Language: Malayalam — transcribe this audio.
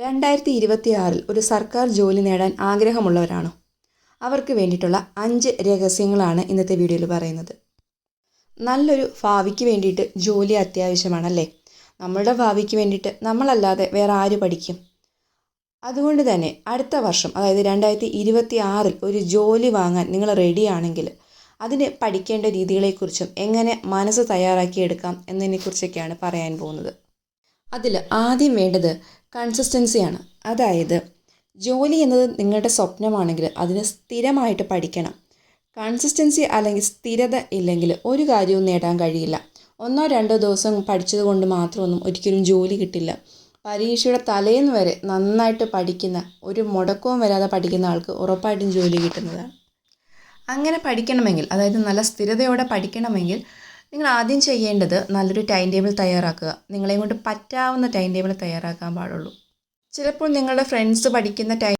2026 ഒരു സർക്കാർ ജോലി നേടാൻ ആഗ്രഹമുള്ളവരാണോ? അവർക്ക് വേണ്ടിയിട്ടുള്ള 5 രഹസ്യങ്ങളാണ് ഇന്നത്തെ വീഡിയോയിൽ പറയുന്നത്. നല്ലൊരു ഭാവിക്ക് വേണ്ടിയിട്ട് ജോലി അത്യാവശ്യമാണല്ലേ? നമ്മളുടെ ഭാവിക്ക് വേണ്ടിയിട്ട് നമ്മളല്ലാതെ വേറെ ആര് പഠിക്കും? അതുകൊണ്ട് തന്നെ അടുത്ത വർഷം, അതായത് 2026 ഒരു ജോലി വാങ്ങാൻ നിങ്ങൾ റെഡിയാണെങ്കിൽ അതിന് പഠിക്കേണ്ട രീതികളെക്കുറിച്ചും എങ്ങനെ മനസ്സ് തയ്യാറാക്കിയെടുക്കാം എന്നതിനെക്കുറിച്ചൊക്കെയാണ് പറയാൻ പോകുന്നത്. അതിൽ ആദ്യം വേണ്ടത് കൺസിസ്റ്റൻസിയാണ്. അതായത് ജോലി എന്നത് നിങ്ങളുടെ സ്വപ്നമാണെങ്കിൽ അതിന് സ്ഥിരമായിട്ട് പഠിക്കണം. കൺസിസ്റ്റൻസി അല്ലെങ്കിൽ സ്ഥിരത ഇല്ലെങ്കിൽ ഒരു കാര്യവും നേടാൻ കഴിയില്ല. 1-2 ദിവസം പഠിച്ചത് കൊണ്ട് മാത്രമൊന്നും ഒരിക്കലും ജോലി കിട്ടില്ല. പരീക്ഷയുടെ തലേന്ന് വരെ നന്നായിട്ട് പഠിക്കുന്ന, ഒരു മുടക്കവും വരാതെ പഠിക്കുന്ന ആൾക്ക് ഉറപ്പായിട്ടും ജോലി കിട്ടുന്നതാണ്. അങ്ങനെ പഠിക്കണമെങ്കിൽ, അതായത് നല്ല സ്ഥിരതയോടെ പഠിക്കണമെങ്കിൽ നിങ്ങൾ ആദ്യം ചെയ്യേണ്ടത് നല്ലൊരു ടൈം ടേബിൾ തയ്യാറാക്കുക. നിങ്ങളെ കൊണ്ട് പറ്റാവുന്ന ടൈം ടേബിൾ തയ്യാറാക്കാൻ പാടുള്ളൂ. ചിലപ്പോൾ നിങ്ങളുടെ ഫ്രണ്ട്സ് പഠിക്കുന്ന